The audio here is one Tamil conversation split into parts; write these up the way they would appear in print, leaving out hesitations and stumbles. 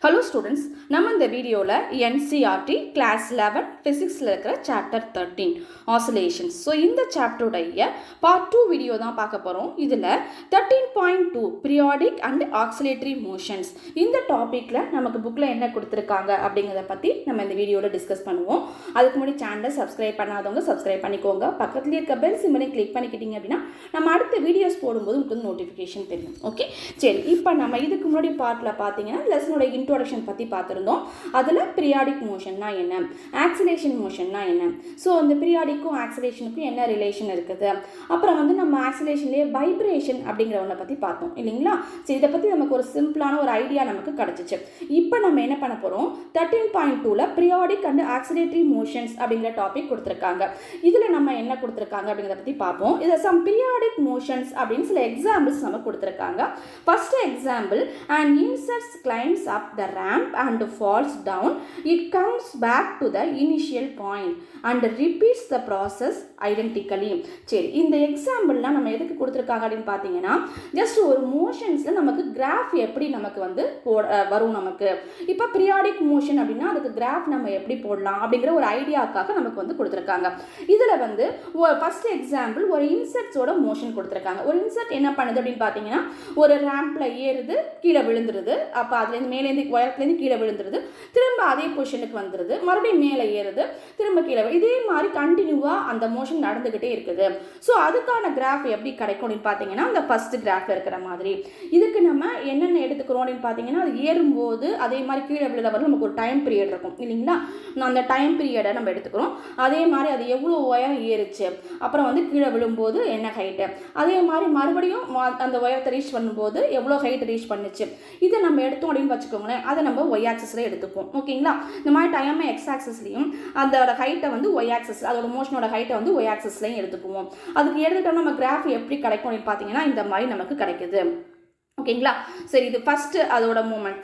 Hello students, நம்ம இந்த வீடியோல NCERT class 11 physicsல இருக்கிற chapter 13 oscillations. So இந்த chapter உடைய part 2 வீடியோ தான் பார்க்க போறோம். இதுல 13.2 periodic and oscillatory motions. இந்த டாபிக்ல நமக்கு புக்ல என்ன கொடுத்திருக்காங்க அப்படிங்கறத பத்தி நம்ம இந்த வீடியோல டிஸ்கஸ் பண்ணுவோம். அதுக்கு முன்னாடி சேனலை சப்ஸ்கிரைப் பண்ணாதவங்க சப்ஸ்கிரைப் பண்ணிக்கோங்க. பக்கத்துல இருக்க பெல் சிம்பலை கிளிக் பண்ணிக்கிட்டீங்க அப்படினா நம்ம அடுத்த வீடியோஸ் போடும்போது உங்களுக்கு நோட்டிஃபிகேஷன் தெரியும். ஓகே, சரி, இப்போ நம்ம இதுக்கு முன்னாடி பார்ட்ல பாத்தீங்கன்னா லெசனோட இன்ட்ரோடக்ஷன் பற்றி பார்த்துருந்தோம். அதில் பீரியாடிக் மோஷன்னா என்ன, ஆக்சிலேஷன் மோஷன்னா என்ன, ஸோ அந்த பீரியாடிக்கும் ஆக்சிலேஷனுக்கும் என்ன ரிலேஷன் இருக்குது, அப்புறம் வந்து நம்ம ஆக்சிலேஷன்லேயே வைப்ரேஷன் அப்படிங்கிற ஒன்றை பற்றி பார்த்தோம் இல்லைங்களா. ஸோ இதை பற்றி நமக்கு ஒரு சிம்பிளான ஒரு ஐடியா நமக்கு கிடச்சிச்சு. இப்போ நம்ம என்ன பண்ண போகிறோம், 13.2ல பீரியாடிக் அண்ட் ஆக்சிலேட்டரி மோஷன்ஸ் அப்படிங்கிற டாபிக் கொடுத்துருக்காங்க. இதில் நம்ம என்ன கொடுத்துருக்காங்க அப்படிங்கிறத பற்றி பார்ப்போம். இதில் சம் பீரியாடிக் மோஷன்ஸ் அப்படின்னு சில எக்ஸாம்பிள்ஸ் நம்ம கொடுத்துருக்காங்க. First example, an insect climbs up the ramp and falls down. It comes back to the initial point and repeats the process identically. சரி, இந்த எக்ஸாம்பிள்லாம் நம்ம எதுக்கு கொடுத்துருக்காங்க அப்படின்னு பார்த்தீங்கன்னா, ஜஸ்ட் ஒரு மோஷன்ஸில் நமக்கு கிராஃப் எப்படி நமக்கு வந்து வரும். நமக்கு இப்போ பீரியாடிக் மோஷன் அப்படின்னா அதுக்கு கிராஃப் நம்ம எப்படி போடலாம் அப்படிங்கிற ஒரு ஐடியாக்காக நமக்கு வந்து கொடுத்துருக்காங்க. இதில் வந்து ஃபர்ஸ்ட் எக்ஸாம்பிள் ஒரு இன்செக்ட்ஸோட மோஷன் கொடுத்துருக்காங்க. ஒரு இன்செக்ட் என்ன பண்ணுது அப்படின்னு பார்த்தீங்கன்னா, ஒரு ரேம்பில் ஏறுது, கீழே விழுந்துருது, அப்போ அதுலேருந்து மேலேருந்து உயரத்துலேருந்து கீழே விழுந்துருது, திரும்ப அதே பொசிஷனுக்கு வந்துடுது, மறுபடியும் மேலே ஏறுது, திரும்ப கீழே, இதே மாதிரி கண்டினியூவாக அந்த மோஷன் நடந்துக்கிட்டே இருக்குது. ஸோ அதுக்கான கிராஃப் எப்படி கிடைக்கும் அப்படின்னு பார்த்தீங்கன்னா, அந்த ஃபர்ஸ்ட் கிராஃப் இருக்கிற மாதிரி. இதுக்கு நம்ம என்னென்ன எடுத்துக்கிறோம் அப்படின்னு பார்த்தீங்கன்னா, அது ஏறும்போது அதே மாதிரி கீழே விழுற வரை நமக்கு ஒரு டைம் பீரியட் இருக்கும் இல்லைங்களா. அந்த டைம் பீரியடை நம்ம எடுத்துக்கிறோம். அதே மாதிரி அது எவ்வளோ உயரம் ஏறுச்சு, அப்புறம் வந்து கீழே விழும்போது என்ன ஹைட்டு, அதே மாதிரி மறுபடியும் அந்த உயரத்தை ரீச் பண்ணும்போது எவ்வளோ ஹைட் ரீச் பண்ணுச்சு, இதை நம்ம எடுத்தோம் அப்படின்னு வச்சுக்கோங்களேன். அதை நம்ம ஒய் ஆக்சிஸில் எடுத்துப்போம். ஓகேங்களா. இந்த மாதிரி டைமை எக்ஸ் ஆக்சிஸ்லையும் அதோட ஹைட்டை வந்து ஒய் ஆக்சிஸ், அதோட மோஷனோட ஹைட்டை வந்து ஒய் ஆக்சிஸ்லையும் எடுத்துக்குவோம். அதுக்கு எடுத்துட்டோம் நம்ம கிராஃப் எப்படி கிடைக்கும் அப்படின்னு பார்த்தீங்கன்னா இந்த மாதிரி நமக்கு கிடைக்குது. ஓகேங்களா. சரி, இது ஃபஸ்ட்டு அதோட மூமெண்ட்,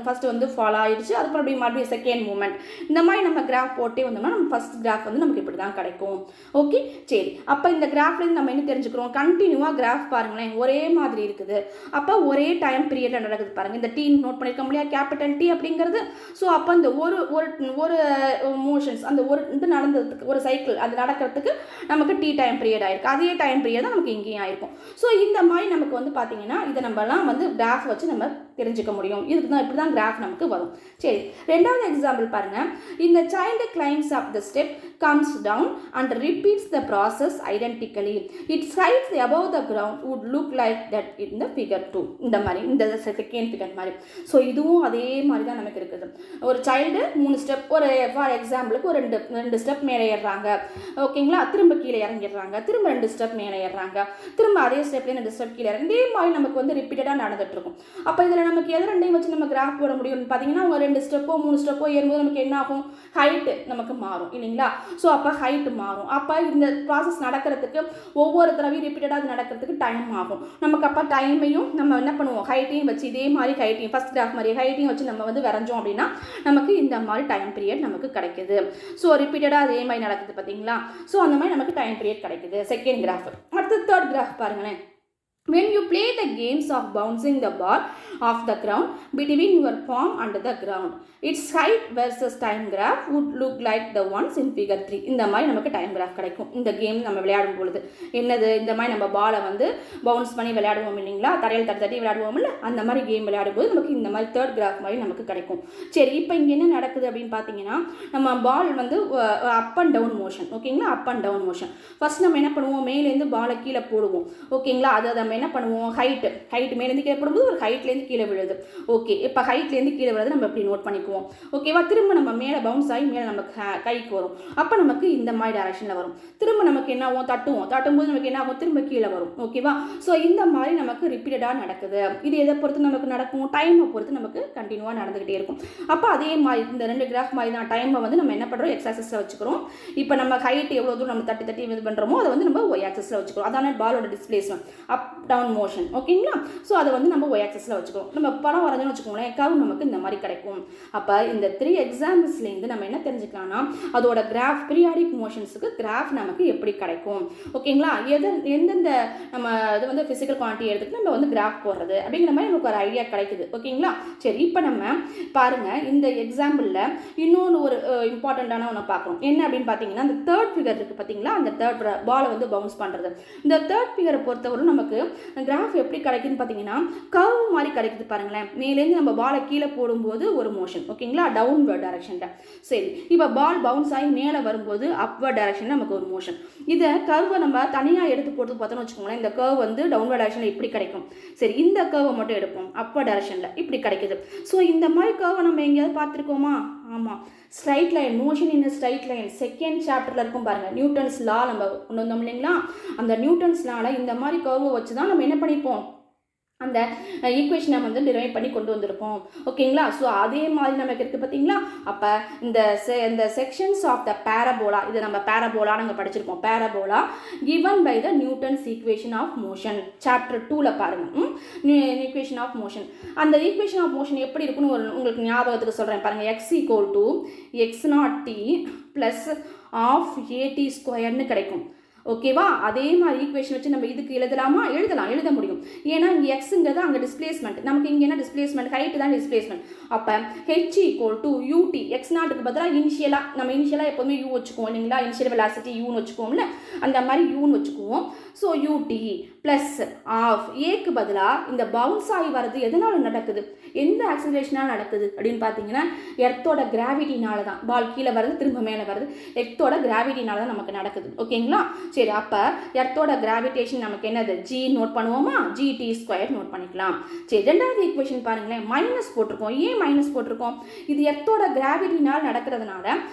ஃபஸ்ட்டு வந்து ஃபாலோ ஆகிடுச்சு, அதுக்கப்புறம் அப்படி மறுபடியும் செகண்ட் மூமெண்ட், இந்த மாதிரி நம்ம கிராஃப் போட்டே வந்தோம்னா நம்ம ஃபஸ்ட் கிராஃப் வந்து நமக்கு இப்படி தான் கிடைக்கும். ஓகே, சரி, அப்போ இந்த கிராஃப்லேருந்து நம்ம என்ன தெரிஞ்சுக்கிறோம், கண்டினியூவாக கிராஃப் பாருங்களேன் ஒரே மாதிரி இருக்குது, அப்போ ஒரே டைம் பீரியடில் நடக்குது பாருங்கள். இந்த டீ நோட் பண்ணியிருக்க முடியாது, கேபிட்டல் டி அப்படிங்கிறது. ஸோ அப்போ இந்த ஒரு மோஷன்ஸ், அந்த ஒரு இது நடந்ததுக்கு ஒரு சைக்கிள் அது நடக்கிறதுக்கு நமக்கு டி டைம் பீரியட் ஆயிருக்கு, அதே டைம் பீரியட் தான் நமக்கு இங்கேயும் ஆயிருக்கும். ஸோ இந்த மாதிரி நமக்கு வந்து பார்த்தீங்கன்னா இதை நம்மலாம் வந்து கிராஃப் வச்சு நம்ம தெரிஞ்சுக்க முடியும். இதுக்கு தான் இப்படி தான் கிராஃப் நமக்கு வரும். சரி, ரெண்டாவது எக்ஸாம்பிள் பாருங்க. இந்த child claims up the step, comes down and repeats the process identically. Its height above the ground would look like that in the figure 2. இந்த மாதிரி இந்த செகண்ட் ஃபிகர் மாதிரி. ஸோ இதுவும் அதே மாதிரி தான் நமக்கு இருக்குது. ஒரு சைல்டு 3 ஸ்டெப், ஒரு ஃபார் எக்ஸாம்பிளுக்கு ஒரு ரெண்டு ஸ்டெப் மேலே ஏறுறாங்க, ஓகேங்களா, திரும்ப கீழே இறங்கிடுறாங்க, திரும்ப 2 ஸ்டெப் மேலே ஏறுறாங்க, திரும்ப அதே ஸ்டெப்லேயே 2 ஸ்டெப் கீழே இறங்கி, இதே மாதிரி நமக்கு வந்து ரிப்பீட்டடாக நடந்துட்டு இருக்கும். அப்போ இதில் நமக்கு எது ரெண்டையும் வச்சு நம்ம கிராஃப் போட முடியும்னு பார்த்தீங்கன்னா, அவங்க 2 ஸ்டெப்போ 3 ஸ்டெப்போ ஏறும்போது நமக்கு என்ன ஆகும், ஹைட்டு நமக்கு மாறும் இல்லைங்களா. ஸோ அப்போ ஹைட்டு மாறும். அப்போ இந்த ப்ராசஸ் நடக்கிறதுக்கு ஒவ்வொரு தடவையும் ரிப்பீட்டடாக அது நடக்கிறதுக்கு டைம் ஆகும் நமக்கு. அப்போ டைமையும் நம்ம என்ன பண்ணுவோம், ஹைட்டையும் வச்சு இதே மாதிரி ஹைட்டையும் ஃபஸ்ட் கிராஃப் மாதிரி ஹைட்டையும் வச்சு நம்ம வந்து வரைஞ்சோம் அப்படின்னா நமக்கு இந்த மாதிரி டைம் பீரியட் நமக்கு கிடைக்குது. ஸோ ரிப்பீட்டடாக அதே மாதிரி நடக்குது பார்த்தீங்களா. ஸோ அந்த மாதிரி நமக்கு டைம் பீரியட் கிடைக்குது. Second graph. அடுத்து தேர்ட் கிராஃப் பாருங்களேன். When you play the games of bouncing the ball off the ground between your palm and the ground, its height versus time graph would look like the ones in figure 3. இந்த மாதிரி நமக்கு டைம் கிராஃப் கிடைக்கும். இந்த கேம் நம்ம விளையாடும் பொழுது என்னது, இந்த மாதிரி நம்ம பாலை வந்து பவுன்ஸ் பண்ணி விளையாடுவோம் இல்லைங்களா, தரையில் தட்டி விளையாடுவோம் இல்லை, அந்த மாதிரி கேம் விளையாடும்போது நமக்கு இந்த மாதிரி தேர்ட் கிராஃப் மாதிரி நமக்கு கிடைக்கும். சரி, இப்போ இங்கே என்ன நடக்குது அப்படின்னு பார்த்தீங்கன்னா, நம்ம பால் வந்து அப் அண்ட் டவுன் மோஷன், ஓகேங்களா, up and down motion. First நம்ம என்ன பண்ணுவோம், மேலேருந்து பாலை கீழே போடுவோம், ஓகேங்களா. அதை நம்ம என்ன பண்ணுவோம், ஹைட்டு மேலேருந்து கீழே போடும்போது ஒரு ஹைட்லேருந்து கீழே விழுது. ஓகே, இப்போ ஹைட்லேருந்து கீழே விழுது நம்ம எப்படி நோட் பண்ணிக்குவோம். ஓகேவா. திரும்ப நம்ம மேலே பவுன்ஸ் ஆகி மேலே நமக்கு கைக்கு வரும், அப்போ நமக்கு இந்த மாதிரி டைரக்ஷனில் வரும். திரும்ப நமக்கு என்ன ஆகும், தட்டும்போது நமக்கு என்ன ஆகும், திரும்ப கீழே வரும். ஓகேவா. ஸோ இந்த மாதிரி நமக்கு ரிப்பீட்டடாக நடக்குது. இது எதை பொறுத்து நமக்கு நடக்கும், டைமை பொறுத்து நமக்கு கண்டினியூவாக நடந்துகிட்டே இருக்கும். அப்போ அதே மாதிரி இந்த 2 கிராஃப் மாதிரி தான் டைமை வந்து நம்ம என்ன பண்ணுறோம், எக்ஸ் ஆக்சிஸில் வச்சுக்கிறோம். இப்போ நம்ம ஹைட் எவ்வளோ தூரம் நம்ம தட்டி இது பண்ணுறோமோ அதை வந்து நம்ம ஒய் ஆக்சிஸில் வச்சுக்கிறோம். அதான பாலோட டிஸ்பிளேஸ்மெண்ட், அப் டவுன் மோஷன், ஓகேங்களா. ஸோ அதை வந்து நம்ம ஒய் ஆக்சிஸில் வச்சுக்கிறோம். வரைஞ்சிட்டோம், நம்ம படம் வரைஞ்சோன்னு வச்சுக்கோங்களேன், கர்வ் நமக்கு இந்த மாதிரி கிடைக்கும். அப்போ இந்த 3 எக்ஸாம்பிள்ஸ்லேருந்து நம்ம என்ன தெரிஞ்சுக்கலாம்னா அதோட கிராஃப் பீரியாடிக் மோஷன்ஸுக்கு கிராஃப் நமக்கு எப்படி கிடைக்கும். ஓகேங்களா, எந்தெந்த நம்ம இது வந்து ஃபிசிக்கல் குவான்டிட்டி எடுத்துட்டு நம்ம வந்து கிராஃப் போடுறது அப்படிங்கிற மாதிரி நமக்கு ஒரு ஐடியா கிடைக்குது. ஓகேங்களா, சரி இப்போ நம்ம பாருங்கள் இந்த எக்ஸாம்பிளில் இன்னொன்று ஒரு இம்பார்ட்டண்ட்டான ஒன்று பார்க்குறோம். என்ன அப்படின்னு பார்த்தீங்கன்னா இந்த தேர்ட் ஃபிகர் இருக்குது பார்த்தீங்களா, அந்த தேர்ட் பாலை வந்து பவுன்ஸ் பண்ணுறது. இந்த தேர்ட் ஃபிகரை பொறுத்தவரை நமக்கு கிராஃப் எப்படி கிடைக்குதுன்னு பார்த்தீங்கன்னா கர்வ் மாதிரி கிடைக்குது பாருங்களேன். மேலேருந்து நம்ம பாலை கீழே போடும்போது ஒரு மோஷன், ஓகேங்களா, டவுன்வர்ட் டைரக்ஷனில். சரி, இப்போ பால் பவுன்ஸ் ஆகி மேலே வரும்போது அப்வர்ட் டைரக்ஷனில் நமக்கு ஒரு மோஷன். இதை கர்வை நம்ம தனியாக எடுத்து போட்டு பார்த்தோன்னு வச்சுக்கோங்களேன், இந்த கர்வ் வந்து டவுன்வர்ட் டைரக்ஷனில் இப்படி கிடைக்கும். சரி, இந்த கர்வை மட்டும் எடுப்போம், அப்வர்ட் டைரக்ஷனில் இப்படி கிடைக்குது. ஸோ இந்த மாதிரி கர்வை நம்ம எங்கேயாவது பார்த்துருக்கோமா? ஆமாம், ஸ்ட்ரைட் லைன், மோஷன் இன் ஸ்ட்ரைட் லைன் செகண்ட் சாப்டரில் இருக்கும் பாருங்கள். நியூட்டன்ஸ் லா நம்ம கொண்டு வந்தோம் இல்லைங்களா, அந்த நியூட்டன்ஸ் லாவில் இந்த மாதிரி கர்வை வச்சு தான் நம்ம என்ன பண்ணிப்போம், அந்த ஈக்குவேஷனை வந்து டிரைவ் பண்ணி கொண்டு வந்திருப்போம். ஓகேங்களா, ஸோ அதே மாதிரி நமக்கு இருக்குது பார்த்தீங்களா. அப்போ இந்த செக்ஷன்ஸ் ஆஃப் த பேரபோலா, இதை நம்ம பேரபோலா நாங்கள் படிச்சிருப்போம். Parabola given by the Newton's equation of motion chapter 2ல் பாருங்கள். ஈக்குவேஷன் ஆஃப் மோஷன், அந்த ஈக்குவேஷன் ஆஃப் மோஷன் எப்படி இருக்குன்னு உங்களுக்கு ஞாபகத்துக்கு சொல்கிறேன் பாருங்கள். x = x0t + ½ at² கிடைக்கும். ஓகேவா, அதே மாதிரி ஈக்குவேஷன் வச்சு நம்ம இதுக்கு எழுதலாமா? எழுத முடியும். ஏன்னா இங்கே எக்ஸுங்கிறது அங்கே டிஸ்பிளேஸ்மெண்ட், நமக்கு இங்கே என்ன டிஸ்பிளேஸ்மெண்ட், ஹைட்டு தான் டிஸ்பிளேஸ்மெண்ட். அப்போ h = ut, x0க்கு பதிலாக இனிஷியலாக எப்போதுமே u வச்சுக்குவோம் இல்லைங்களா, இனிஷியல் வெலாசிட்டி யூன்னு வச்சுக்குவோம்ல, அந்த மாதிரி யூன்னு வச்சுக்குவோம். ஸோ ut + ½ பதிலாக இந்த பவுன்ஸ் ஆகி வர்றது எதனால் நடக்குது, எந்த ஆக்சிலரேஷனால் நடக்குது அப்படின்னு பார்த்தீங்கன்னா எர்த்தோட கிராவிட்டினால தான். பால் கீழே வருது, திரும்ப மேலே வருது, எர்த்தோட கிராவிட்டினால தான் நமக்கு நடக்குது. ஓகேங்களா, சரி, அப்போ எர்த்தோட கிராவிடேஷன் நமக்கு என்னது, g நோட் பண்ணுவோமா, gt² நோட் பண்ணிக்கலாம். சரி, ரெண்டாவது ஈக்குவேஷன் பாருங்களேன், மைனஸ் போட்டிருக்கோம். ஏன் மைனஸ் போட்டிருக்கோம்? இது எர்த்தோட கிராவிட்டினால் நடக்கிறதுனால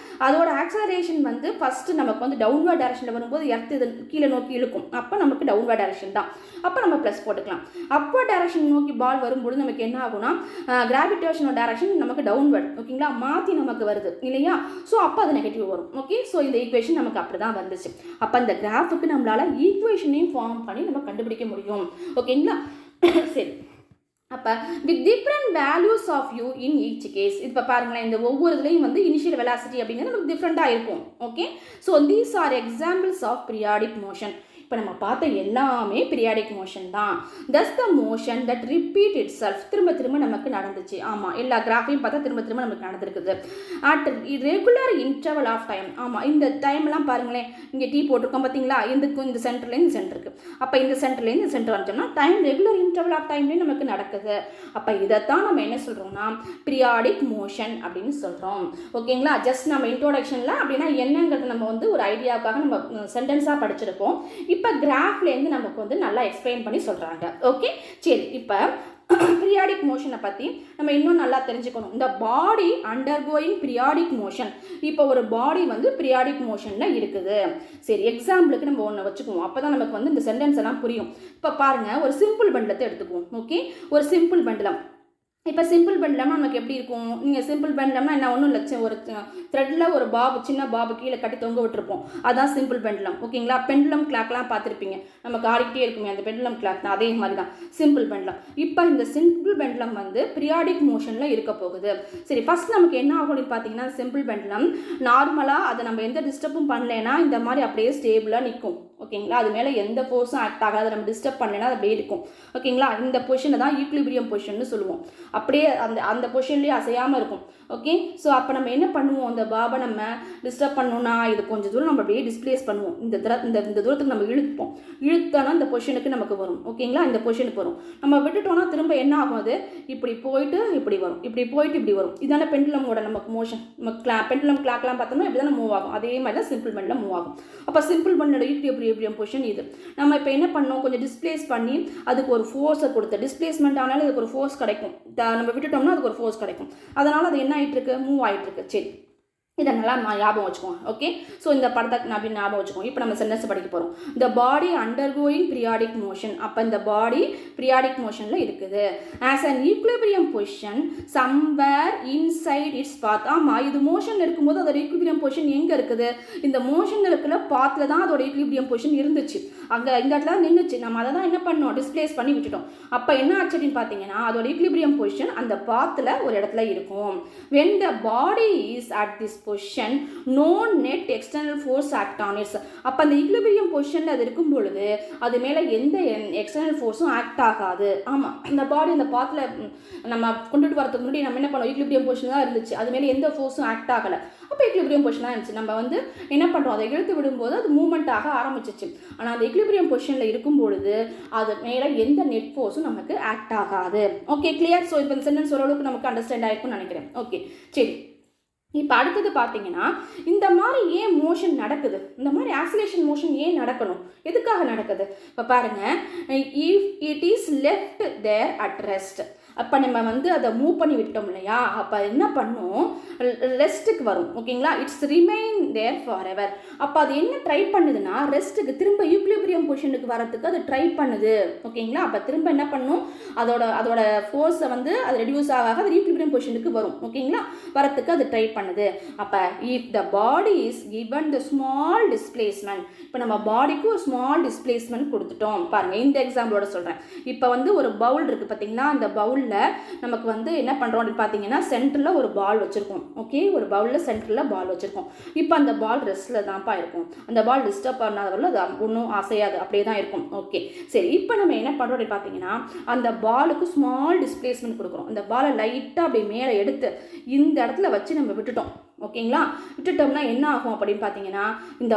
அதோட ஆக்சலரேஷன் வந்து ஃபஸ்ட்டு நமக்கு வந்து டவுன்வர்ட் டைரக்ஷனில் வரும்போது எர்த் இது கீழே நோக்கி இழுக்கும். அப்போ நமக்கு டவுன்வர்ட் டைரக்ஷன் தான், அப்போ நம்ம ப்ளஸ் போட்டுக்கலாம். அப்போர்ட் டைரக்ஷன் நோக்கி பால் வரும்போது நமக்கு என்ன ஆகும்னா கிராவிடேஷனோட டைரக்ஷன் நமக்கு டவுன்வர்ட், ஓகேங்களா, மாற்றி நமக்கு வருது இல்லையா. ஸோ அப்போ அது நெகட்டிவ் வரும். ஓகே, ஸோ இந்த ஈக்குவேஷன் நமக்கு அப்படி தான் வந்துச்சு. அப்போ இந்த கிராஃபுக்கு நம்மளால் ஈக்குவேஷனையும் ஃபார்ம் பண்ணி நம்ம கண்டுபிடிக்க முடியும். ஓகேங்களா, சரி. அப்போ with different values of u in each case, இப்போ பாருங்களேன், இந்த ஒவ்வொரு இதுலையும் வந்து இனிஷியல் வெலாசிட்டி அப்படிங்கிறது நமக்கு டிஃப்ரெண்ட்டாக இருக்கும். Okay, so these are examples of periodic motion. இப்போ நம்ம பார்த்த எல்லாமே பீரியாடிக் மோஷன் தான். Thus the motion that repeat itself, திரும்ப திரும்ப நமக்கு நடந்துச்சு. ஆமாம், எல்லா கிராஃபையும் பார்த்தா திரும்ப திரும்ப நமக்கு நடந்திருக்குது. At regular interval of time. ஆமாம், இந்த டைம்லாம் பாருங்களேன், இங்கே டீ போட்டிருக்கோம் பார்த்தீங்களா, இந்த சென்டர்லேருந்து இந்த சென்டருக்கு. அப்போ இந்த சென்டர்லேருந்து இந்த சென்டர் வந்துட்டோம்னா டைம் ரெகுலர் இன்டர்வல் ஆஃப் டைம்லேயும் நமக்கு நடக்குது. அப்போ இதைத்தான் நம்ம என்ன சொல்கிறோம்னா பீரியாடிக் மோஷன் அப்படின்னு சொல்கிறோம். ஓகேங்களா, ஜஸ்ட் நம்ம இன்ட்ரோடக்ஷனில் அப்படின்னா என்னங்கிறது நம்ம வந்து ஒரு ஐடியாவுக்காக நம்ம சென்டென்ஸாக படிச்சிருப்போம். இப்போ கிராஃப்லேருந்து நமக்கு வந்து நல்லா எக்ஸ்பிளைன் பண்ணி சொல்கிறாங்க. ஓகே, சரி, இப்போ பீரியாடிக் மோஷனை பற்றி நம்ம இன்னும் நல்லா தெரிஞ்சுக்கணும். இந்த பாடி அண்டர்கோயிங் பீரியாடிக் மோஷன். இப்போ ஒரு பாடி வந்து பீரியாடிக் மோஷனில் இருக்குது. சரி, எக்ஸாம்பிளுக்கு நம்ம ஒன்று வச்சுக்குவோம், அப்போ தான் நமக்கு வந்து இந்த சென்டென்ஸ் எல்லாம் புரியும். இப்போ பாருங்கள், ஒரு சிம்பிள் பண்டலத்தை எடுத்துக்குவோம். ஓகே, ஒரு சிம்பிள் பண்டலம். இப்போ சிம்பிள் பெண்டலம்னா நமக்கு எப்படி இருக்கும், நீங்கள் சிம்பிள் பெண்டலம்னா என்ன, ஒன்றும் இல்லை, ஒரு த்ரெட்டில் ஒரு சின்ன பாபு கீழே கட்டி தொங்க விட்டுருப்போம், அதுதான் சிம்பிள் பெண்டலம். ஓகேங்களா, பெண்டலம் கிளாக்லாம் பார்த்துருப்பீங்க, நமக்கு ஆடிக்கிட்டே இருக்குமே, அந்த பெண்டலம் கிளாக் தான், அதே மாதிரி தான் சிம்பிள் பெண்டலம். இப்போ இந்த சிம்பிள் பெண்டலம் வந்து பீரியாடிக் மோஷனில் இருக்க போகுது. சரி, ஃபஸ்ட் நமக்கு என்ன ஆகும் அப்படின்னு பார்த்தீங்கன்னா, சிம்பிள் பெண்டலம் நார்மலாக அதை நம்ம எந்த டிஸ்டர்பும் பண்ணலைன்னா இந்த மாதிரி அப்படியே ஸ்டேபிளாக நிற்கும். ஓகேங்களா, அது மேலே எந்த ஃபோர்ஸும் ஆக்ட் ஆகாது, நம்ம டிஸ்டர்ப் பண்ணலைன்னா அது அப்படியே இருக்கும். ஓகேங்களா, இந்த பொசிஷனை தான் ஈக்லிபிரியம் பொசிஷன்னு சொல்லுவோம். அப்படியே அந்த பொசிஷன்லேயே அசையாமல் இருக்கும். ஓகே, ஸோ அப்போ நம்ம என்ன பண்ணுவோம், அந்த பாபை நம்ம டிஸ்டர்ப் பண்ணோன்னா இது கொஞ்சம் தூரம் நம்ம அப்படியே டிஸ்பிளேஸ் பண்ணுவோம். இந்த தூரத்துக்கு நம்ம இழுத்தோன்னா இந்த பொசிஷனுக்கு நமக்கு வரும். ஓகேங்களா, இந்த பொசிஷனுக்கு வரும். நம்ம விட்டுட்டோம்னா திரும்ப என்ன ஆகும், அது இப்படி போயிட்டு இப்படி வரும், இப்படி போயிட்டு இப்படி வரும். இதான பெண்டுலமோட நமக்கு மோஷன். நம்ம பெண்டுலம் கிளாக்லாம் பார்த்தோம்னா இப்படி தானே மூவ் ஆகும். அதே மாதிரி தான் சிம்பிள் பெண்டில் மூவ் ஆகும். அப்போ சிம்பிள் பெண்டோட ஈக்லிபிரியம் பொசிஷன் இது. நம்ம இப்போ என்ன பண்ணோம், கொஞ்சம் டிஸ்பிளேஸ் பண்ணி அதுக்கு ஒரு ஃபோர்ஸை கொடுத்து, டிஸ்பிளேஸ்மெண்ட் ஆனாலும் அதுக்கு ஒரு ஃபோர்ஸ் கிடைக்கும், நம்ம விட்டுட்டோம்னா அதுக்கு ஒரு ஃபோர்ஸ் கிடைக்கும். அதனால் அது என்ன ஆகிட்டு இருக்கு, மூவ் ஆகிட்டு இருக்கு. சரி, இதை நல்லா ஞாபகம் வச்சுக்கோங்க. ஓகே, ஸோ இந்த படத்தை ஞாபகம் வச்சுக்கோங்க. இப்போ நம்ம சென்டென்ஸ் படிக்க போகிறோம். The body undergoing periodic motion. அப்போ இந்த பாடி பீரியாடிக் மோஷனில் இருக்குது. Has an equilibrium position somewhere inside its path. ஆமாம், இது மோஷனில் இருக்கும்போது அதோட ஈக்குலிபிரியம் பொசிஷன் எங்கே இருக்குது? இந்த மோஷனில் இருக்கிற பாத்தில் தான் அதோட ஈக்குலிபிரியம் பொசிஷன் இருந்துச்சு. அங்கே இந்த இடத்துல தான் நின்றுச்சு. நம்ம அதை தான் என்ன பண்ணோம்? டிஸ்பிளேஸ் பண்ணி விட்டுட்டோம். அப்போ என்ன ஆச்சு அப்படின்னு பார்த்தீங்கன்னா, அதோட ஈக்குலிபிரியம் பொசிஷன் அந்த பாத்தில் ஒரு இடத்துல இருக்கும். when the body is at this position no net external force act on it. அப்போ அந்த ஈக்குலிபிரியம் பொசிஷனில் அது இருக்கும் பொழுது அது மேலே எந்த எக்ஸ்டர்னல் ஃபோர்ஸும் ஆக்ட் ஆகாது. ஆமாம், இந்த பாடி அந்த பாத்தில் நம்ம கொண்டுட்டு வரதுக்கு முன்னாடி நம்ம என்ன பண்ணோம்? ஈக்குலிபிரியம் பொசிஷன் தான் இருந்துச்சு. அது மேலே எந்த ஃபோர்ஸும் ஆக்ட் ஆகலை. அப்போ ஈக்குலிபிரியம் பொசிஷன் தான் இருந்துச்சு. நம்ம வந்து என்ன பண்ணுறோம்? அதை இழுத்து விடும்போது அது மூவ்மெண்ட் ஆக ஆரம்பிச்சிச்சு. ஆனால் அந்த ஈக்குலிபிரியம் பொசிஷனில் இருக்கும் பொழுது அது மேலே எந்த நெட் ஃபோர்ஸும் நமக்கு ஆக்ட் ஆகாது. Okay, clear? ஸோ இப்போ இந்த சென்டென்ஸ் ஓரளவுக்கு நமக்கு அண்டர்ஸ்டாண்ட் ஆயிருக்கும்னு நினைக்கிறேன். ஓகே, சரி. இப்போ அடுத்தது பார்த்தீங்கன்னா, இந்த மாதிரி ஏன் மோஷன் நடக்குது? இந்த மாதிரி ஆக்சிலேஷன் மோஷன் ஏன் நடக்கணும்? எதுக்காக நடக்குது? இப்போ பாருங்கள், if it is left there at rest. அப்போ நம்ம வந்து அதை மூவ் பண்ணி விட்டோம் இல்லையா? அப்போ என்ன பண்ணும்? ரெஸ்ட்டுக்கு வரும். ஓகேங்களா? It's remain there forever. அப்போ அது என்ன ட்ரை பண்ணுதுன்னா, ரெஸ்ட்டுக்கு திரும்ப ஈக்குலிபிரியம் பொசிஷனுக்கு வரத்துக்கு அது ட்ரை பண்ணுது. ஓகேங்களா? அப்போ திரும்ப என்ன பண்ணும்? அதோட ஃபோர்ஸை வந்து அது ரெடியூஸ் ஆக அது ஈக்குலிபிரியம் பொசிஷனுக்கு வரும். ஓகேங்களா? வரத்துக்கு அது ட்ரை பண்ணுது. அப்போ if the body is given the small displacement. இப்போ நம்ம பாடிக்கு ஒரு ஸ்மால் டிஸ்பிளேஸ்மெண்ட் கொடுத்துட்டோம். பாருங்கள், இந்த எக்ஸாம்பிளோட சொல்கிறேன். இப்போ வந்து ஒரு பவுல் இருக்குது பார்த்தீங்களா? அந்த பவுல் நமக்கு வந்து என்ன பண்ணுறோம் அப்படின்னு பார்த்தீங்கன்னா, சென்டரில் ஒரு பால் வச்சுருக்கோம். ஓகே, ஒரு பவுலில் சென்டரில் பால் வச்சுருக்கோம். இப்போ அந்த பால் ரெஸ்ட்டில் தான்ப்பா இருக்கும். அந்த பால் டிஸ்டர்ப் பண்ணாதவரை அது ஒன்றும் அசையாது, அப்படியே தான் இருக்கும். ஓகே, சரி. இப்போ நம்ம என்ன பண்ணுறோம் அப்படின்னு பார்த்தீங்கன்னா, அந்த பாலுக்கு ஸ்மால் டிஸ்பிளேஸ்மெண்ட் கொடுக்குறோம். அந்த பாலை லைட்டாக அப்படியே மேலே எடுத்து இந்த இடத்துல வச்சு நம்ம விட்டுட்டோம். ஓகேங்களா? விட்டுட்டோம்னா என்ன ஆகும் அப்படின்னு பார்த்தீங்கன்னா, இந்த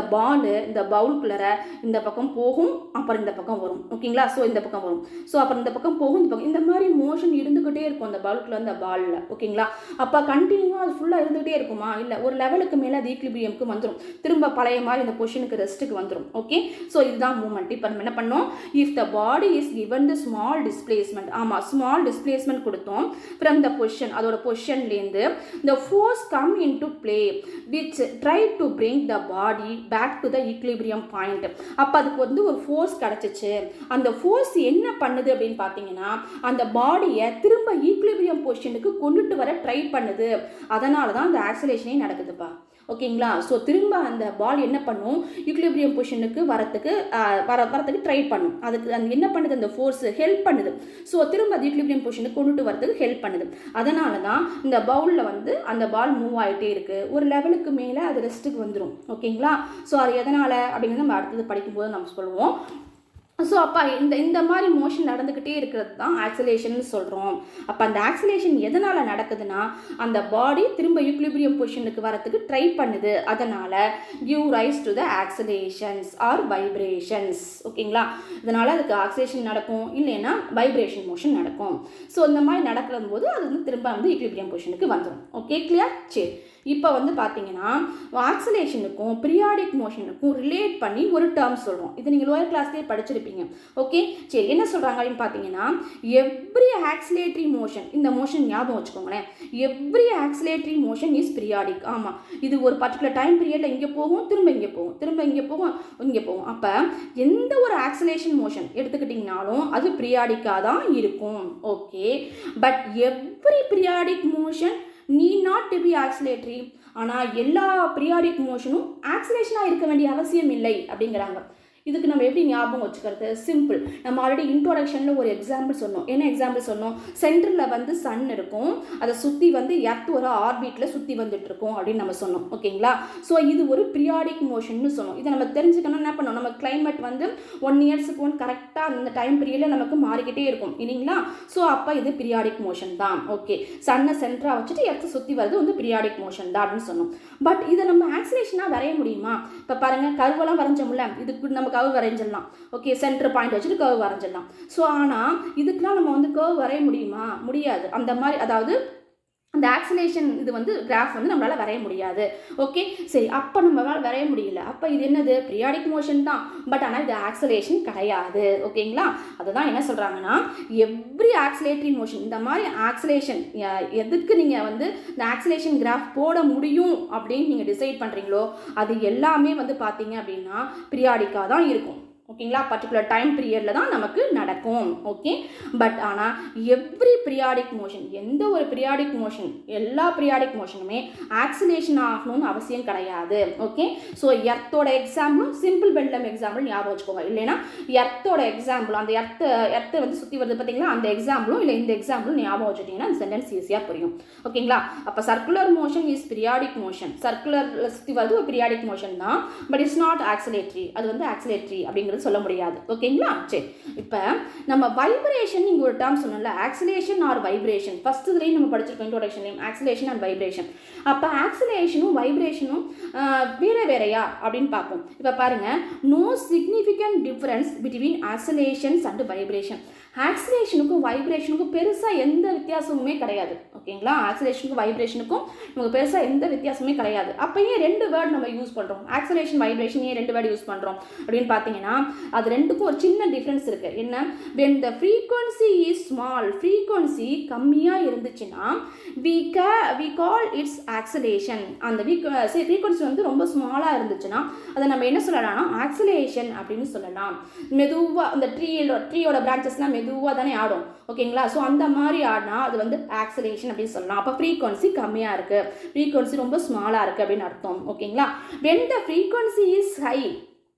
பவுலுக்குள்ளே இந்த பக்கம் போகும், அப்புறம் இந்த பக்கம் வரும். ஓகேங்களா? ஸோ இந்த பக்கம் வரும், ஸோ அப்புறம் இந்த பக்கம் போகும், இந்த பக்கம், இந்த மாதிரி மோஷன் இருந்துக்கிட்டே இருக்கும் அந்த பவுலுக்குள்ள, அந்த பாலில். ஓகேங்களா? அப்போ கண்டினியூவாக அது ஃபுல்லாக இருந்துகிட்டே இருக்குமா? இல்லை, ஒரு லெவலுக்கு மேலே அது ஈக்குலிபிரியமுக்கு வந்துடும். திரும்ப பழைய மாதிரி இந்த பொசிஷனுக்கு ரெஸ்ட்டுக்கு வந்துடும். ஓகே, ஸோ இதுதான் மூவ்மெண்ட். இப்போ நம்ம என்ன பண்ணோம்? If the body is given the small displacement. ஆமாம், ஸ்மால் டிஸ்பிளேஸ்மெண்ட் கொடுத்தோம் ஃப்ரம் த பொசிஷன். அதோட பொசிஷன்லேருந்து the force come into play which try to bring the body back to the equilibrium point. அப்போ அதுக்கு வந்து ஒரு ஃபோர்ஸ் கிடச்சிச்சு. அந்த ஃபோர்ஸ் என்ன பண்ணுது அப்படின்னு பார்த்தீங்கன்னா, அந்த பாடியை திரும்ப ஈக்குலிபிரியம் பொசிஷனுக்கு கொண்டுட்டு வர ட்ரை பண்ணுது. அதனால தான் அந்த ஆக்சிலேஷனே நடக்குதுப்பா. ஓகேங்களா? ஸோ திரும்ப அந்த பால் என்ன பண்ணும்? ஈக்குலிபிரியம் பொசிஷனுக்கு வரத்துக்கு ட்ரை பண்ணும். அதுக்கு அந்த என்ன பண்ணுது? அந்த ஃபோர்ஸ் ஹெல்ப் பண்ணுது. ஸோ திரும்ப அது ஈக்குலிபிரியம் பொசிஷனுக்கு கொண்டுட்டு வரதுக்கு ஹெல்ப் பண்ணுது. அதனால தான் இந்த பவுலில் வந்து அந்த பால் மூவ் ஆகிட்டே இருக்குது. ஒரு லெவலுக்கு மேலே அது ரெஸ்ட்டுக்கு வந்துடும். ஓகேங்களா? ஸோ அது எதனால் அப்படிங்கிறது நம்ம அடுத்தது படிக்கும்போது நம்ம சொல்லுவோம். ஸோ அப்போ இந்த மாதிரி மோஷன் நடந்துக்கிட்டே இருக்கிறது தான் ஆக்சிலேஷன் சொல்கிறோம். அப்போ அந்த ஆக்சிலேஷன் எதனால் நடக்குதுன்னா, அந்த பாடி திரும்ப ஈக்குலிபிரியம் பொசிஷனுக்கு வரத்துக்கு ட்ரை பண்ணுது. அதனால் give rise to the oscillations or vibrations. ஓகேங்களா? இதனால் அதுக்கு ஆக்சிலேஷன் நடக்கும், இல்லைன்னா வைப்ரேஷன் மோஷன் நடக்கும். ஸோ இந்த மாதிரி நடக்கிற போது அது வந்து திரும்ப வந்து ஈக்குலிபிரியம் பொசிஷனுக்கு வந்துடும். Okay, clear? சரி. இப்போ வந்து பார்த்தீங்கன்னா, ஆக்சிலேஷனுக்கும் பீரியாடிக் மோஷனுக்கும் ரிலேட் பண்ணி ஒரு டேர்ம் சொல்கிறோம். இது நீங்கள் லோயர் கிளாஸ்லேயே படிச்சிருப்பீங்க. ஓகே, சரி. என்ன சொல்கிறாங்க அப்படின்னு பார்த்தீங்கன்னா, எவ்ரி ஆக்சிலேட்டரி மோஷன், இந்த மோஷன் ஞாபகம் வச்சுக்கோங்களேன், எவ்ரி ஆக்சிலேட்டரி மோஷன் இஸ் பீரியாடிக். ஆமாம், இது ஒரு பர்டிகுலர் டைம் பீரியடில் இங்கே போகும், திரும்ப இங்கே போகும், திரும்ப இங்கே போகும், இங்கே போகும். அப்போ எந்த ஒரு ஆக்சிலேஷன் மோஷன் எடுத்துக்கிட்டிங்கனாலும் அது பீரியாடிக்காக தான் இருக்கும். Okay, but every periodic motion need not to be ஆக்சிலேட்டரி. ஆனால் எல்லா பீரியாடிக் மோஷனும் ஆக்சிலேஷனாக இருக்க வேண்டிய அவசியம் இல்லை அப்படிங்கிறாங்க. இதுக்கு நம்ம எப்படி ஞாபகம் வச்சுக்கிறது? சிம்பிள். நம்ம ஆல்ரெடி இன்ட்ரோடக்ஷனில் ஒரு எக்ஸாம்பிள் சொன்னோம். என்ன எக்ஸாம்பிள் சொன்னோம்? சென்டரில் வந்து சன் இருக்கும், அதை சுற்றி வந்து எர்த் ஒரு ஆர்பிட்டில் சுற்றி வந்துட்டுருக்கோம் அப்படின்னு நம்ம சொன்னோம். ஓகேங்களா? ஸோ இது ஒரு பீரியாடிக் மோஷன்னு சொன்னோம். இதை நம்ம தெரிஞ்சுக்கணும். என்ன பண்ணோம்? நம்ம கிளைமேட் வந்து 1 இயர்ஸுக்கு கரெக்டாக அந்த டைம் பீரியடில் நமக்கு மாறிக்கிட்டே இருக்கும் இல்லைங்களா? ஸோ அப்போ இது பீரியாடிக் மோஷன் தான். ஓகே, சன்னை சென்டராக வச்சுட்டு எர்த்தை சுற்றி வருது வந்து பீரியாடிக் மோஷன் தான் அப்படின்னு சொன்னோம். பட் இதை நம்ம ஆக்சிலேஷனாக வரைய முடியுமா? இப்போ பாருங்கள், கர்வெல்லாம் வரைஞ்சோம்ல, இதுக்கு நம்ம கர்வ் வரைஞ்சிடலாம். ஓகே, சென்டர் பாயிண்ட் வச்சுட்டு கர்வ் வரைஞ்சிடலாம். ஸோ ஆனால் இதுக்கெலாம் நம்ம வந்து கர்வ் வரைய முடியுமா? முடியாது. அந்த மாதிரி, அதாவது அந்த ஆக்சிலேஷன் இது வந்து கிராஃப் வந்து நம்மளால் வரைய முடியாது. ஓகே, சரி, அப்போ நம்மளால் வரைய முடியல, அப்போ இது என்னது, பீரியாடிக் மோஷன் தான், பட் ஆனால் இது ஆக்சிலேஷன் கிடையாது. ஓகேங்களா, அதுதான் என்ன சொல்கிறாங்கன்னா, எவ்ரி ஆக்சிலேட்டரி மோஷன், இந்த மாதிரி ஆக்சிலேஷன் எதுக்கு நீங்கள் வந்து இந்த ஆக்சிலேஷன் கிராஃப் போட முடியும் அப்படின்னு நீங்கள் டிசைட் பண்ணுறீங்களோ அது எல்லாமே வந்து பார்த்தீங்க அப்படின்னா பீரியாடிக்காக தான் இருக்கும். ஓகேங்களா, பர்டிகுலர் டைம் பீரியடில் தான் நமக்கு நடக்கும். ஓகே, பட் ஆனால் எவ்ரி பீரியாடிக் மோஷன், எந்த ஒரு பீரியாடிக் மோஷன், எல்லா பீரியாடிக் மோஷனுமே ஆக்சிலேஷன் ஆகணும்னு அவசியம் கிடையாது. ஓகே, ஸோ எர்த்தோட எக்ஸாம்பிளும் சிம்பிள் பெண்டம் எக்ஸாம்பிள் ஞாபகம் வச்சுக்கோங்க. இல்லைன்னா எர்த்தோட எக்ஸாம்பிள், அந்த எர்த்தை வந்து சுற்றி வருது பார்த்தீங்களா, அந்த எக்ஸாம்பிளும் இல்லை இந்த எக்ஸாம்பிளும் ஞாபகம் வச்சுட்டிங்கன்னா அந்த சென்டென்ஸ் ஈஸியாக புரியும். ஓகேங்களா, அப்போ circular motion is periodic motion, circular சுற்றி வருது ஒரு பீரியாடிக் மோஷன் தான், பட் இட்ஸ் நாட் ஆக்சிலேட்டரி, அது வந்து ஆக்சிலேட்டரி அப்படிங்கிறது சொல்ல முடியாது. ஓகேங்களா, சரி, இப்போ நம்ம வைப்ரேஷன் இங்கே ஒரு டேர்ம் சொன்னோம்ல, ஆக்சிலேஷன் ஆர் வைப்ரேஷன், ஃபர்ஸ்ட் இதுலேயும் நம்ம படிச்சிருக்கோம் இன்ட்ரோடக்ஷன்லையும், ஆக்சிலேஷன் அண்ட் வைப்ரேஷன். அப்போ ஆக்சிலேஷனும் வைப்ரேஷனும் வேறையா அப்படின்னு பார்ப்போம். இப்போ பாருங்க, no significant difference between oscillations and vibration. ஆக்சிலேஷனுக்கும் வைப்ரேஷனுக்கும் பெருசாக எந்த வித்தியாசமுமே கிடையாது. ஓகேங்களா, ஆக்சிலேஷனுக்கும் வைப்ரேஷனுக்கும் நமக்கு பெருசாக எந்த வித்தியாசமே கிடையாது. அப்போ ஏன் ரெண்டு வேர்டு நம்ம யூஸ் பண்ணுறோம், ஆக்சிலேஷன் வைப்ரேஷன் ஏன் ரெண்டு வேர்டு யூஸ் பண்ணுறோம் அப்படின்னு பார்த்தீங்கன்னா, அது ரெண்டுக்கும் ஒரு சின்ன டிஃப்ரென்ஸ் இருக்குது. என்ன, when the frequency is small, frequency கம்மியாக இருந்துச்சுன்னா we call its acceleration. அந்த frequency வந்து ரொம்ப ஸ்மாலாக இருந்துச்சுன்னா அதை நம்ம என்ன சொல்லலாம்னா ஆக்சிலேஷன் அப்படின்னு சொல்லலாம். மெதுவாக அந்த ட்ரீயோட பிரான்ச்சஸ்லாம் மெதுவாக தானே ஆடும். ஓகேங்களா, ஸோ அந்த மாதிரி ஆடினா அது வந்து ஆக்சிலேஷன் அப்படின்னு சொல்லலாம். அப்போ ஃப்ரீக்வன்சி கம்மியாக இருக்குது, ஃப்ரீக்வன்சி ரொம்ப ஸ்மாலாக இருக்குது அப்படின்னு அர்த்தம். ஓகேங்களா, when the frequency is high,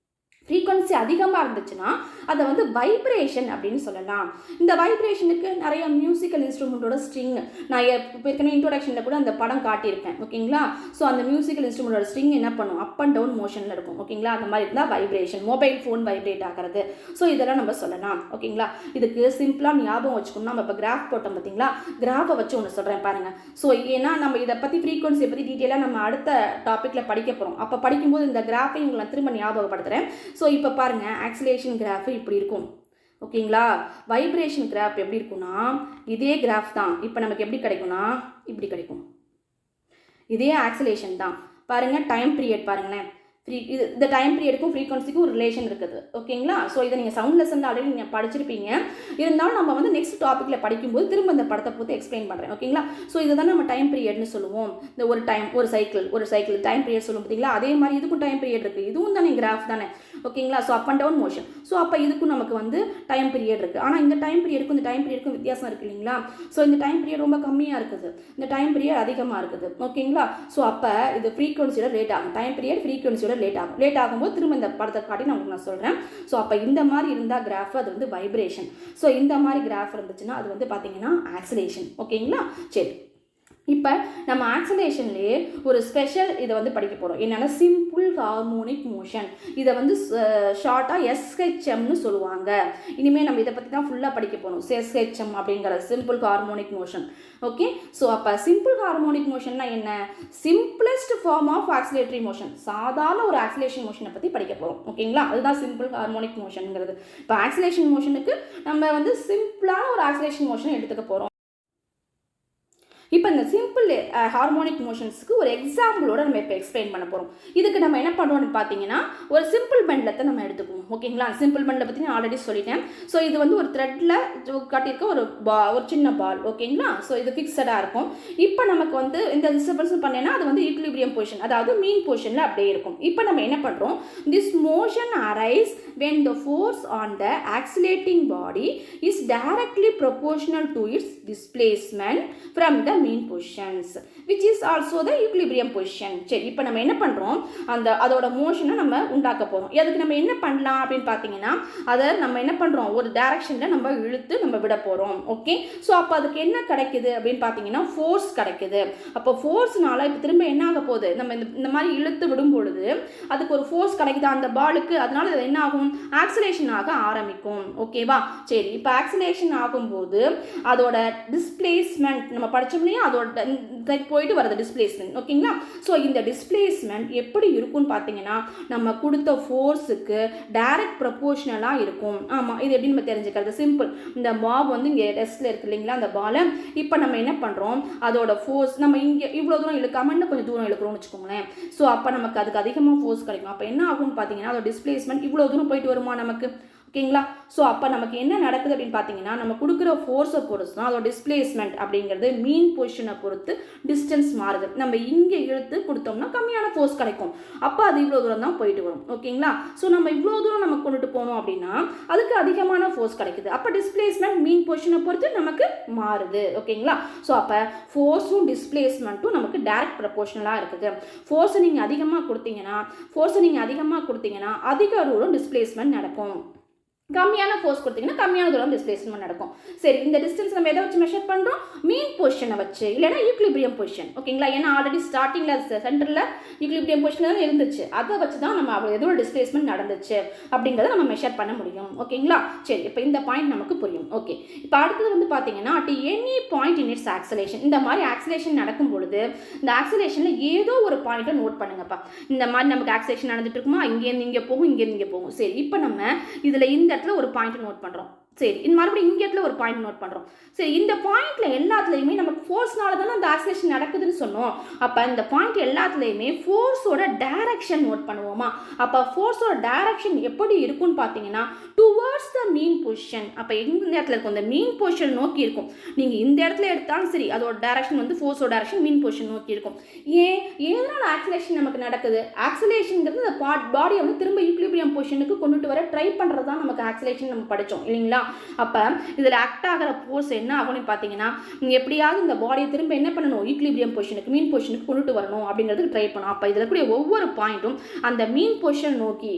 frequency அதிகமாக இருந்துச்சுன்னா அதை வந்து வைப்ரேஷன் அப்படின்னு சொல்லலாம். இந்த வைப்ரேஷனுக்கு நிறைய மியூசிக்கல் இன்ஸ்ட்ருமெண்ட்டோட ஸ்ட்ரிங், நான் ஏற்கனவே இன்ட்ரோடக்ஷனில் கூட அந்த படம் காட்டியிருப்பேன். ஓகேங்களா, ஸோ அந்த மியூசிக்கல் இன்ஸ்ட்ருமெண்ட்டோட ஸ்ட்ரிங் என்ன பண்ணும், அப் அண்ட் டவுன் மோஷனில் இருக்கும். ஓகேங்களா, அந்த மாதிரி இருந்தால் வைப்ரேஷன், மொபைல் ஃபோன் வைப்ரேட் ஆகிறது. ஸோ இதெல்லாம் நம்ம சொல்லலாம். ஓகேங்களா, இதுக்கு சிம்பிளாக ஞாபகம் வச்சுக்கணும். நம்ம இப்போ கிராஃப் போட்டோம் பார்த்தீங்களா, கிராஃபை வச்சு ஒன்று சொல்கிறேன் பாருங்கள். ஸோ ஏன்னா நம்ம இதை பற்றி ஃப்ரீக்வன்சியை பற்றி டீட்டெயிலாக நம்ம அடுத்த டாப்பிக்கில் படிக்க போகிறோம். அப்போ படிக்கும்போது இந்த கிராஃபை உங்களை திரும்ப ஞாபகப்படுத்துகிறேன். ஸோ இப்போ பாருங்கள், ஆக்சிலேஷன் கிராஃப் இப்படி இருக்கும். ஓகேங்களா, வைப்ரேஷன் கிராஃப் எப்படி இருக்குன்னா இதே கிராஃப் தான். இப்போ நமக்கு எப்படி கிடைக்கும்னா இப்படி கிடைக்கும். இதே ஆக்சிலேஷன் தான். பாருங்கள், டைம் பீரியட் பாருங்களேன், இந்த டைம் பீரியடுக்கும் ஃப்ரீக்வன்சிக்கும் ஒரு ரிலேஷன் இருக்குது. ஓகேங்களா, ஸோ இதை நீங்கள் சவுண்ட் லெசனில் ஆல்ரெடி நீங்கள் படிச்சிருப்பீங்க. இருந்தாலும் நம்ம வந்து நெக்ஸ்ட் டாப்பிக்கில் படிக்கும்போது திரும்ப இந்த படத்தை பொறுத்து எக்ஸ்பிளைன் பண்ணுறேன். ஓகேங்களா, ஸோ இதை தான் நம்ம டைம் பீரியட்னு சொல்லுவோம். இந்த ஒரு சைக்கிள் டைம் பீரியட் சொல்லுவோம் பார்த்தீங்களா, அதே மாதிரி இதுக்கும் டைம் பீரியட் இருக்குது. இதுவும் தானே கிராஃப் தானே. ஓகேங்களா, so up and down motion. So அப்போ இதுக்கும் நமக்கு வந்து டைம் பீரியட் இருக்குது. ஆனால் இந்த டைம் பீரியடுக்கும் இந்த டைம் பீரியடுக்கும் வித்தியாசம் இருக்குது இல்லைங்களா. ஸோ இந்த டைம் பீரியட் ரொம்ப கம்மியாக இருக்குது, இந்த டைம் பீரியட் அதிகமாக இருக்குது. ஓகேங்களா, ஸோ அப்போ இது ஃப்ரீக்வன்சியோட லேட் ஆகும், டைம் பீரியட் ஃப்ரீக்வன்சியோட லேட் ஆகும்போது திரும்ப இந்த படத்தை காட்டி நான் சொல்கிறேன். ஸோ அப்போ இந்த மாதிரி இருந்தால் கிராஃப் அது வந்து வைப்ரேஷன். ஸோ இந்த மாதிரி கிராஃப் இருந்துச்சுன்னா அது வந்து பார்த்தீங்கன்னா ஆக்சிலேஷன். ஓகேங்களா, சரி, இப்போ நம்ம ஆக்சிலேஷன்லேயே ஒரு ஸ்பெஷல் இதை வந்து படிக்க போகிறோம். என்னென்னா சிம்பிள் ஹார்மோனிக் மோஷன். இதை வந்து ஷார்ட்டாக எஸ்ஹெச்எம்னு சொல்லுவாங்க. இனிமேல் நம்ம இதை பற்றி தான் ஃபுல்லாக படிக்க போகிறோம். எஸ்ஹெச்எம் அப்படிங்கிற simple harmonic motion. Okay, so அப்போ சிம்பிள் ஹார்மோனிக் மோஷன்னா என்ன, சிம்பிளஸ்ட் ஃபார்ம் ஆஃப் ஆக்சிலேட்டரி மோஷன். சாதாரண ஒரு ஆக்சிலேஷன் மோஷனை பற்றி படிக்க போகிறோம். ஓகேங்களா, அதுதான் சிம்பிள் ஹார்மோனிக் மோஷனுங்கிறது. இப்போ ஆக்சிலேஷன் மோஷனுக்கு நம்ம வந்து சிம்பிளான ஒரு ஆக்சிலேஷன் மோஷன் எடுத்துக்க போகிறோம். இப்போ இந்த சிம்பிள் ஹார்மோனிக் மோஷன்ஸுக்கு ஒரு எக்ஸாம்பிளோட நம்ம இப்போ எக்ஸ்பிளைன் பண்ண போகிறோம். இதுக்கு நம்ம என்ன பண்ணுறோம்னு பார்த்தீங்கன்னா ஒரு சிம்பிள் பெண்டலத்தை நம்ம எடுத்துக்குவோம். ஓகேங்களா, சிம்பிள் பெண்டலை பற்றி நான் ஆல்ரெடி சொல்லிட்டேன். ஸோ இது வந்து ஒரு த்ரெட்டில் காட்டியிருக்க ஒரு சின்ன பால். ஓகேங்களா, ஸோ இது ஃபிக்ஸடாக இருக்கும். இப்போ நமக்கு வந்து இந்த டிஸ்டர்பன்ஸ் பண்ணேன்னா அது வந்து ஈக்லிபிரியம் பொசிஷன், அதாவது மீன் பொசிஷனில் அப்படியே இருக்கும். இப்போ நம்ம என்ன பண்ணுறோம், this motion arise when the force on the accelerating body is directly proportional to its displacement from the mean positions, which is also the equilibrium position. சரி, இப்போ நம்ம என்ன பண்ணுறோம், அதோட மோஷனை நம்ம உண்டாக்க போகிறோம். அதுக்கு நம்ம என்ன பண்ணலாம் அப்படின்னு பார்த்தீங்கன்னா அதை நம்ம என்ன பண்ணுறோம், ஒரு டைரக்ஷனில் நம்ம இழுத்து நம்ம விட போகிறோம். ஓகே, ஸோ அப்போ அதுக்கு என்ன கிடைக்குது அப்படின்னு பார்த்தீங்கன்னா ஃபோர்ஸ் கிடைக்குது. அப்போ ஃபோர்ஸ்னால இப்போ திரும்ப என்ன ஆக போகுது, நம்ம இந்த மாதிரி இழுத்து விடும் பொழுது அதுக்கு ஒரு ஃபோர்ஸ் கிடைக்குது அந்த பாலுக்கு. அதனால அது என்ன ஆகும், ஆக்சிலேஷன் ஆக ஆரம்பிக்கும். ஓகேவா, சரி, இப்போ ஆக்சிலேஷன் ஆகும்போது அதோட டிஸ்பிளேஸ்மெண்ட் நம்ம படிச்சோம் மோஷன்லேயும் அதோட போயிட்டு வருது டிஸ்பிளேஸ்மெண்ட். ஓகேங்களா? ஸோ இந்த டிஸ்பிளேஸ்மெண்ட் எப்படி இருக்கும்னு பார்த்தீங்கன்னா நம்ம கொடுத்த ஃபோர்ஸுக்கு டைரக்ட் ப்ரொபோர்ஷனலாக இருக்கும். ஆமாம், இது எப்படி நம்ம தெரிஞ்சுக்கிறது? சிம்பிள். இந்த பாப் வந்து இங்கே ரெஸ்ட்டில் இருக்குது இல்லைங்களா, அந்த பாலை இப்போ நம்ம என்ன பண்ணுறோம், அதோட ஃபோர்ஸ் நம்ம இங்கே இவ்வளோ தூரம் இழுக்காமல் இன்னும் கொஞ்சம் தூரம் இழுக்கிறோம்னு வச்சுக்கோங்களேன். ஸோ அப்போ நமக்கு அதுக்கு அதிகமாக ஃபோர்ஸ் கிடைக்கும். அப்போ என்ன ஆகும்னு பார்த்தீங்கன்னா அதோட டிஸ்பிளேஸ்மெண்ட் இவ்வளோ தூரம் போயிட்டு வருமா நமக்கு. ஓகேங்களா? ஸோ அப்போ நமக்கு என்ன நடக்குது அப்படின்னு பார்த்தீங்கன்னா நம்ம கொடுக்குற ஃபோர்ஸை பொறுத்து தான் அதோட டிஸ்பிளேஸ்மெண்ட் அப்படிங்கிறது மீன் பொசிஷனை பொறுத்து டிஸ்டன்ஸ் மாறுது. நம்ம இங்கே இழுத்து கொடுத்தோம்னா கம்மியான ஃபோர்ஸ் கிடைக்கும். அப்போ அது இவ்வளோ தூரம் தான் போயிட்டு வரும். ஓகேங்களா? ஸோ நம்ம இவ்வளோ தூரம் நம்ம கொண்டுட்டு போனோம் அப்படின்னா அதுக்கு அதிகமான ஃபோர்ஸ் கிடைக்குது. அப்போ டிஸ்பிளேஸ்மெண்ட் மீன் பொசிஷனை பொறுத்து நமக்கு மாறுது. ஓகேங்களா? ஸோ அப்போ ஃபோர்ஸும் டிஸ்பிளேஸ்மெண்ட்டும் நமக்கு டைரக்ட் ப்ரொபோர்ஷனலாக இருக்குது. ஃபோர்ஸை நீங்கள் அதிகமாக கொடுத்தீங்கன்னா அதிக தூரம் டிஸ்பிளேஸ்மெண்ட் நடக்கும். கம்மியான ஃபோர்ஸ் கொடுத்தீங்கன்னா கம்மியான தூரம் டிஸ்பிளேஸ்மெண்ட் நடக்கும். சரி, இந்த டிஸ்டன்ஸ் நம்ம எதை வச்சு மெஷர் பண்ணுறோம்? மீன் பொசிஷனை வச்சு, இல்லைன்னா ஈக்லிபிரியம் பொசிஷன். ஓகேங்களா? ஏன்னா ஆல்ரெடி ஸ்டார்டிங்கில் சென்டரில் ஈக்லிபிரியம் பொசிஷன் தான் இருந்துச்சு. அதை வச்சு தான் நம்ம எதோட டிஸ்பிளேஸ்மெண்ட் நடந்துச்சு அப்படிங்கிறத நம்ம மெஷர் பண்ண முடியும். ஓகேங்களா? சரி, இப்போ இந்த பாயிண்ட் நமக்கு புரியும். ஓகே, இப்போ அடுத்தது வந்து பார்த்தீங்கன்னா at any point in it's acceleration. இந்த மாதிரி ஆக்சலேஷன் நடக்கும் பொழுது இந்த ஆக்சலேஷனில் ஏதோ ஒரு பாயிண்ட்டை நோட் பண்ணுங்கப்பா. இந்த மாதிரி நமக்கு ஆக்சலேஷன் நடந்துட்டு இருக்குமா, இங்கேருந்து இங்கே போகும், இங்கேருந்து இங்கே போகும். சரி, இப்போ நம்ம இதில் இந்த இடத்துல ஒரு பாயிண்ட் நோட் பண்ணுறோம். சரி, இந்த மறுபடியும் இங்கே இடத்துல ஒரு பாயிண்ட் நோட் பண்ணுறோம். சரி, இந்த பாயிண்ட்ல எல்லாத்துலேயுமே நமக்கு ஃபோர்ஸ்னால தானே அந்த ஆக்சலேஷன் நடக்குதுன்னு சொன்னோம். அப்போ இந்த பாயிண்ட் எல்லாத்துலேயுமே ஃபோர்ஸோட டைரக்ஷன் நோட் பண்ணுவோமா? அப்போ ஃபோர்ஸோட டைரக்ஷன் எப்படி இருக்கும்னு பார்த்தீங்கன்னா டுவர்ட்ஸ் த மீன் பொசிஷன். அப்போ எந்த இடத்துல இருக்கும்? இந்த மீன் பொசிஷன் நோக்கி இருக்கும். நீங்கள் இந்த இடத்துல எடுத்தாலும் சரி அதோட டைரக்ஷன் வந்து ஃபோர்ஸோட டைரக்ஷன் மீன் பொசிஷன் நோக்கி இருக்கும். எதனால ஆக்சலேஷன் நமக்கு நடக்குது? ஆக்சலேஷன்ங்கிறது இந்த பாடியை வந்து திரும்ப ஈக்லிபிரியம் பொசிஷனுக்கு கொண்டுட்டு வர ட்ரை பண்ணுறது தான் நமக்கு ஆக்சலேஷன் நம்ம படித்தோம் இல்லைங்களா? அப்போ இதில் ஆக்ட் ஆகிற ஃபோர்ஸ் என்ன ஆகும்னு பார்த்தீங்கன்னா எப்படியாவது இந்த பாடியை திரும்ப என்ன பண்ணணும்? ஈக்லிபிரியம் பொசிஷனுக்கு, மீன் பொசிஷனுக்கு கொண்டுட்டு வரணும் அப்படிங்கிறதுக்கு ட்ரை பண்ணும். அப்போ இதில் கூடிய ஒவ்வொரு பாயிண்ட்டும் அந்த மீன் பொசிஷன் நோக்கி,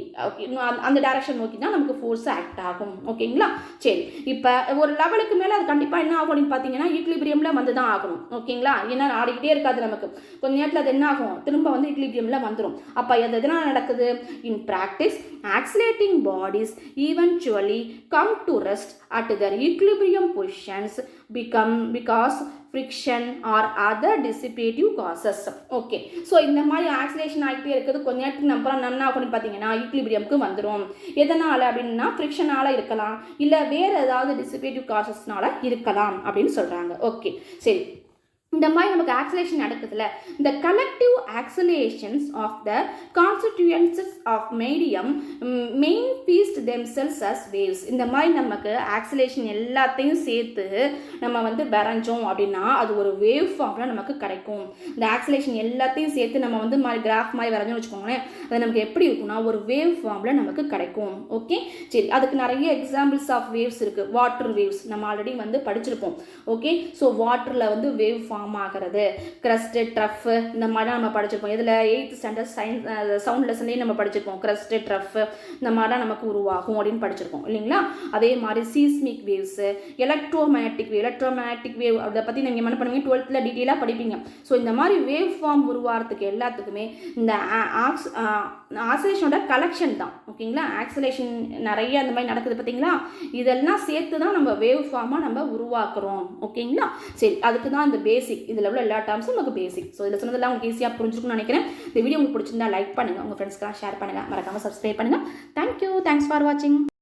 அந்த டைரக்ஷன் நோக்கி தான் நமக்கு ஃபோர்ஸ் ஆக்ட் ஆகும். ஓகேங்களா? சரி, இப்போ ஒரு லெவலுக்கு மேலே அது கண்டிப்பாக என்ன ஆகும் அப்படின்னு பார்த்தீங்கன்னா ஈக்லிபிரியமில் வந்து தான் ஆகணும். ஓகேங்களா? ஏன்னா ஆடிக்கிட்டே இருக்காது நமக்கு. கொஞ்ச நேரத்தில் அது என்ன ஆகும்? திரும்ப வந்து ஈக்லிபிரியமில் வந்துடும். அப்போ அது எதனால் நடக்குது? இன் practice oscillating bodies eventually come to rest at their equilibrium positions because friction or other dissipative causes. Okay, so இந்த மாதிரி ஆக்சிலேஷன் ஆகிட்டே இருக்குது. கொஞ்ச நேரத்துக்கு நம்ம என்ன ஆகும்னு பார்த்தீங்கன்னா ஈக்லிபிரியம்க்கு வந்துடும். எதனால் அப்படின்னா ஃப்ரிக்ஷனால் இருக்கலாம், இல்லை வேறு ஏதாவது டிசிபேட்டிவ் காசஸ்னால இருக்கலாம் அப்படின்னு சொல்கிறாங்க. ஓகே, சரி, இந்த மாதிரி நமக்கு ஆக்சிலேஷன் நடக்குதுல, இந்த collective oscillations of the constituents of medium manifest themselves as waves. இந்த மாதிரி நமக்கு ஆக்சிலேஷன் எல்லாத்தையும் சேர்த்து நம்ம வந்து வரைஞ்சோம் அப்படின்னா அது ஒரு வேவ் ஃபார்மில் நமக்கு கிடைக்கும். இந்த ஆக்சிலேஷன் எல்லாத்தையும் சேர்த்து நம்ம வந்து மாதிரி கிராஃப் மாதிரி வரைஞ்சோம்னு வச்சுக்கோங்களேன், அது நமக்கு எப்படி இருக்கும்னா ஒரு வேவ் ஃபார்மில் நமக்கு கிடைக்கும். ஓகே, சரி, அதுக்கு நிறைய எக்ஸாம்பிள்ஸ் ஆஃப் வேவ்ஸ் இருக்குது. வாட்டர் வேவ்ஸ் நம்ம ஆல்ரெடி வந்து படிச்சிருப்போம். ஓகே, ஸோ வாட்டரில் வந்து வேவ் ஃபார்ம் ஆகிறது, கிரஸ்ட், ட்ரஃப், இந்த மாதிரி நம்ம படிச்சிருப்போம். இதில் 8th ஸ்டாண்டர்ட் சவுண்ட் லெசன்லேயே நம்ம படிச்சிருப்போம். கிரஸ்ட், ட்ரஃப் இந்த மாதிரிலாம் நமக்கு உருவாகும் அப்படின்னு படிச்சிருக்கோம் இல்லைங்களா? அதே மாதிரி சீஸ்மிக் வேவ்ஸு, எலக்ட்ரோமேட்டிக் வேவ் அதை பற்றி நீங்கள் என்ன பண்ணுவீங்க 12th டீட்டெயிலாக படிப்பீங்க. ஸோ இந்த மாதிரி வேவ் ஃபார்ம் உருவாகிறதுக்கு எல்லாத்துக்குமே இந்த ஆக்சிலேஷனோட கலெக்ஷன் தான். ஓகேங்களா? ஆக்சிலேஷன் நிறைய அந்த மாதிரி நடக்குது பார்த்தீங்களா? இதெல்லாம் சேர்த்து தான் நம்ம வேவ் ஃபார்மாக நம்ம உருவாக்குறோம். ஓகேங்களா? சரி, அதுக்கு தான் இந்த பேசிக், இதில் உள்ள எல்லா டேர்ம்ஸும் நமக்கு பேசிக். ஸோ இதில் சொன்னதெல்லாம் உங்களுக்கு ஈஸியாக புரிஞ்சுக்கணும்னு நினைக்கிறேன். இந்த வீடியோ உங்களுக்கு பிடிச்சிருந்தா லைக் பண்ணுங்கள், உங்கள் ஃப்ரெண்ட்ஸ்க்கெல்லாம் ஷேர் பண்ணுங்கள், மறக்காமல் சப்ஸ்கிரைப் பண்ணுங்கள். தேங்க்யூ, தேங்க்ஸ் ஃபார் வாட்சிங்.